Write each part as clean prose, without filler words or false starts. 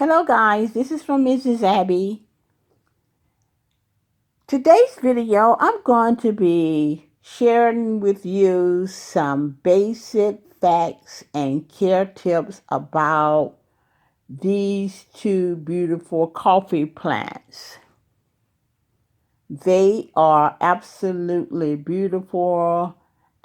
Hello guys, this is from Mrs. Abby. Today's video, I'm going to be sharing with you some basic facts and care tips about these two beautiful coffee plants. They are absolutely beautiful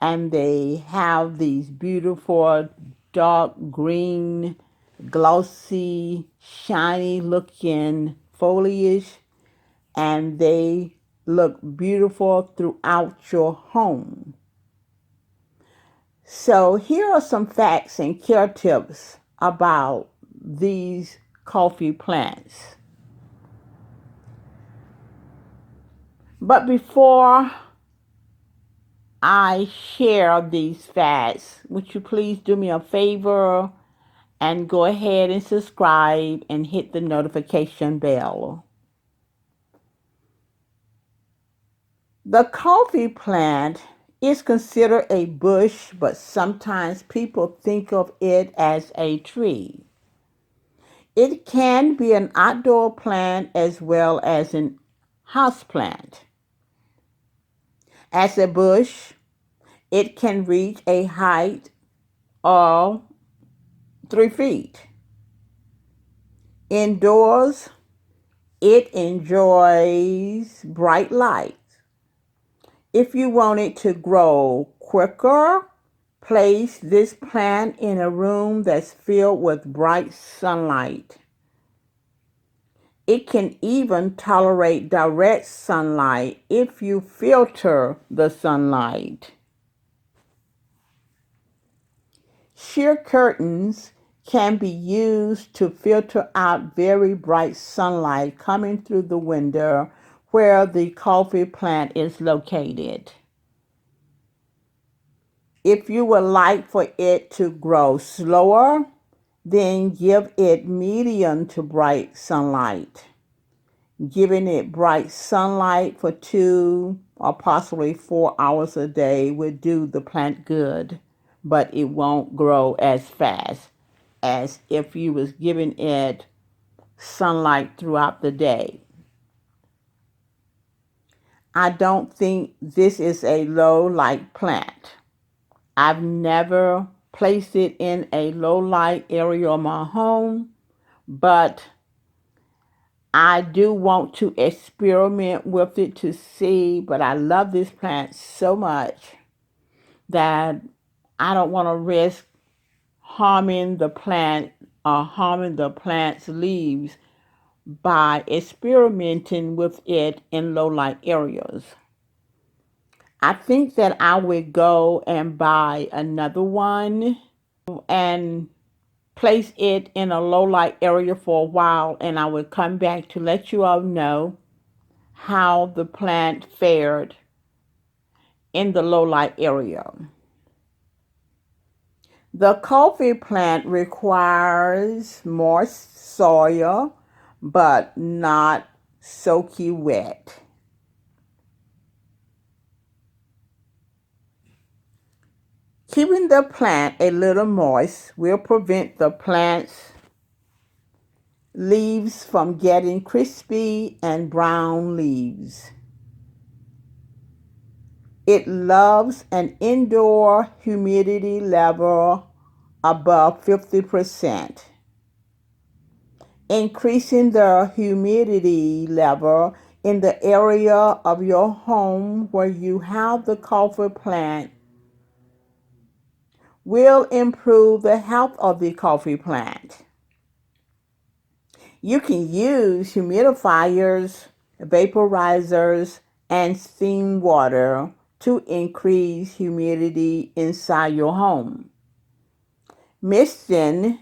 and they have these beautiful dark green, glossy, shiny looking foliage, and they look beautiful throughout your home. So here are some facts and care tips about these coffee plants. But before I share these facts, would you please do me a favor and go ahead and subscribe and hit the notification bell. The coffee plant is considered a bush, but sometimes people think of it as a tree. It can be an outdoor plant as well as an house plant. As a bush, it can reach a height of 3 feet. Indoors, it enjoys bright light. If you want it to grow quicker, place this plant in a room that's filled with bright sunlight. It can even tolerate direct sunlight if you filter the sunlight. Sheer curtains can be used to filter out very bright sunlight coming through the window where the coffee plant is located. If you would like for it to grow slower, then give it medium to bright sunlight. Giving it bright sunlight for 2 or possibly 4 hours a day would do the plant good, but it won't grow as fast as if you was giving it sunlight throughout the day. I don't think this is a low light plant. I've never placed it in a low light area of my home, but I do want to experiment with it to see, but I love this plant so much that I don't want to risk harming the plant or harming the plant's leaves by experimenting with it in low light areas. I think that I would go and buy another one and place it in a low light area for a while, and I would come back to let you all know how the plant fared in the low light area. The coffee plant requires moist soil, but not soaky wet. Keeping the plant a little moist will prevent the plant's leaves from getting crispy and brown leaves. It loves an indoor humidity level above 50%. Increasing the humidity level in the area of your home where you have the coffee plant will improve the health of the coffee plant. You can use humidifiers, vaporizers, and steam water to increase humidity inside your home. Misting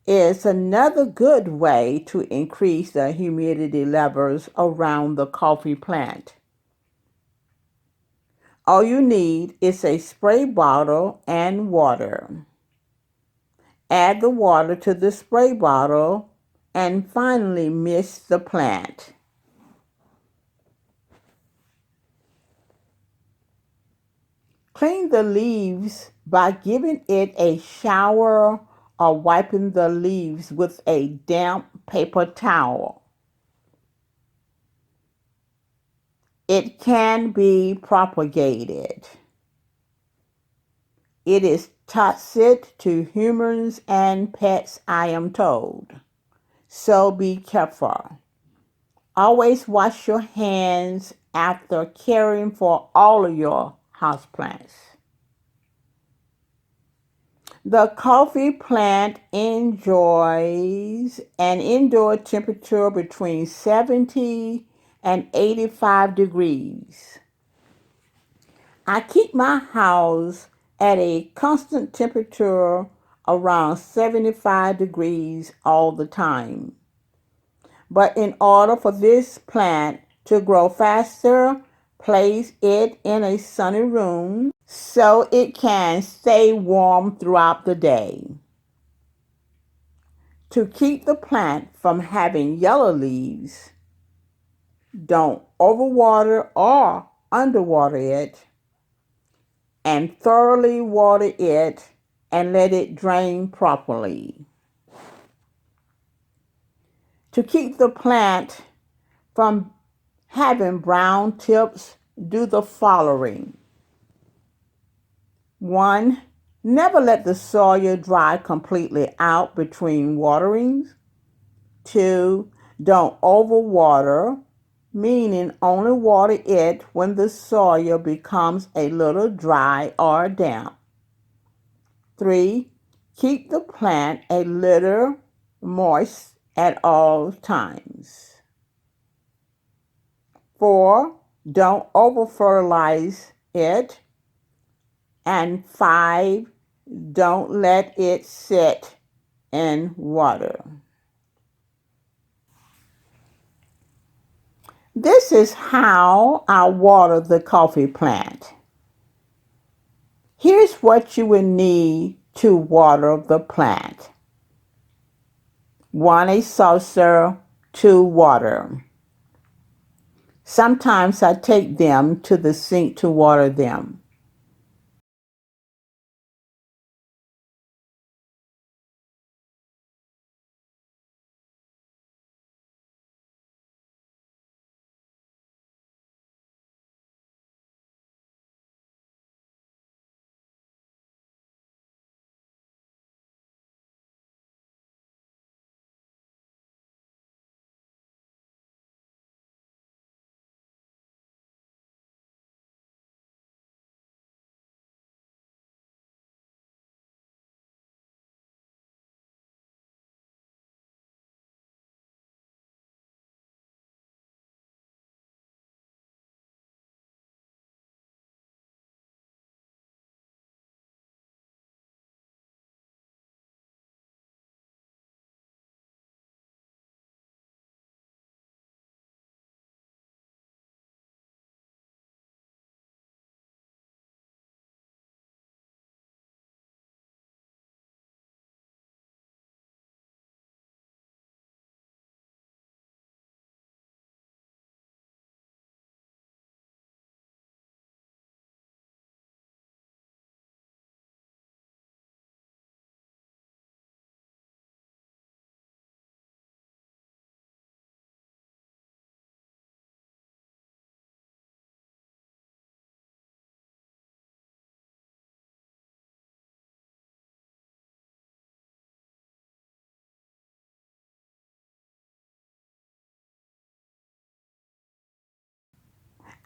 is another good way to increase the humidity levels around the coffee plant. All you need is a spray bottle and water. Add the water to the spray bottle and finally mist the plant. Clean the leaves by giving it a shower or wiping the leaves with a damp paper towel. It can be propagated. It is toxic to humans and pets, I am told. So be careful. Always wash your hands after caring for all of your houseplants. The coffee plant enjoys an indoor temperature between 70 and 85 degrees. I keep my house at a constant temperature around 75 degrees all the time. But in order for this plant to grow faster, place it in a sunny room so it can stay warm throughout the day. To keep the plant from having yellow leaves, don't overwater or underwater it, and thoroughly water it and let it drain properly. To keep the plant from having brown tips, do the following. 1. Never let the soil dry completely out between waterings. 2. Don't overwater, meaning only water it when the soil becomes a little dry or damp. 3. Keep the plant a little moist at all times. 4. Don't over-fertilize it. And 5. Don't let it sit in water. This is how I water the coffee plant. Here's what you will need to water the plant. 1. A saucer. 2. Water. Sometimes I take them to the sink to water them.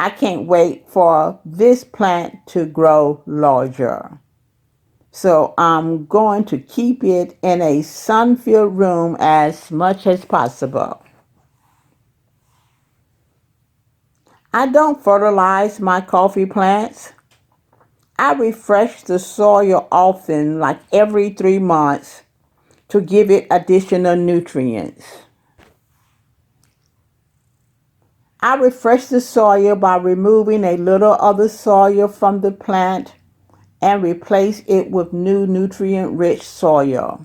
I can't wait for this plant to grow larger. So I'm going to keep it in a sun-filled room as much as possible. I don't fertilize my coffee plants. I refresh the soil often, like every 3 months, to give it additional nutrients. I refresh the soil by removing a little of the soil from the plant and replace it with new nutrient-rich soil.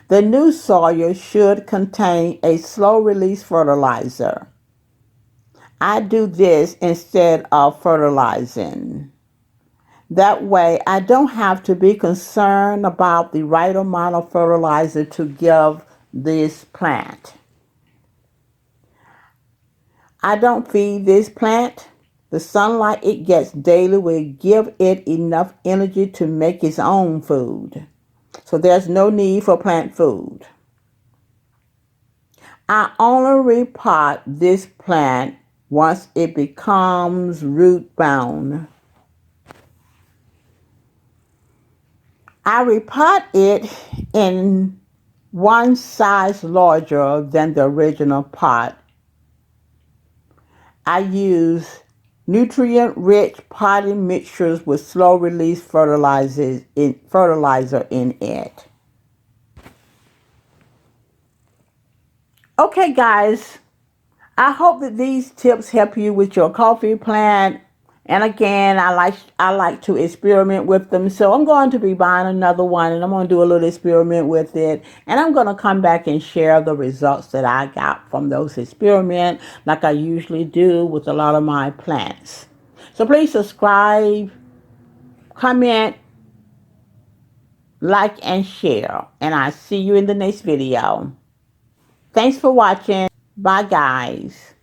The new soil should contain a slow-release fertilizer. I do this instead of fertilizing. That way, I don't have to be concerned about the right amount of fertilizer to give this plant. I don't feed this plant. The sunlight it gets daily will give it enough energy to make its own food. So there's no need for plant food. I only repot this plant once it becomes root bound. I repot it in one size larger than the original pot. I use nutrient-rich potting mixtures with slow-release fertilizer in it. Okay, guys, I hope that these tips help you with your coffee plant. And again, I like to experiment with them. So I'm going to be buying another one and I'm going to do a little experiment with it. And I'm going to come back and share the results that I got from those experiments like I usually do with a lot of my plants. So please subscribe, comment, like, and share. And I'll see you in the next video. Thanks for watching. Bye, guys.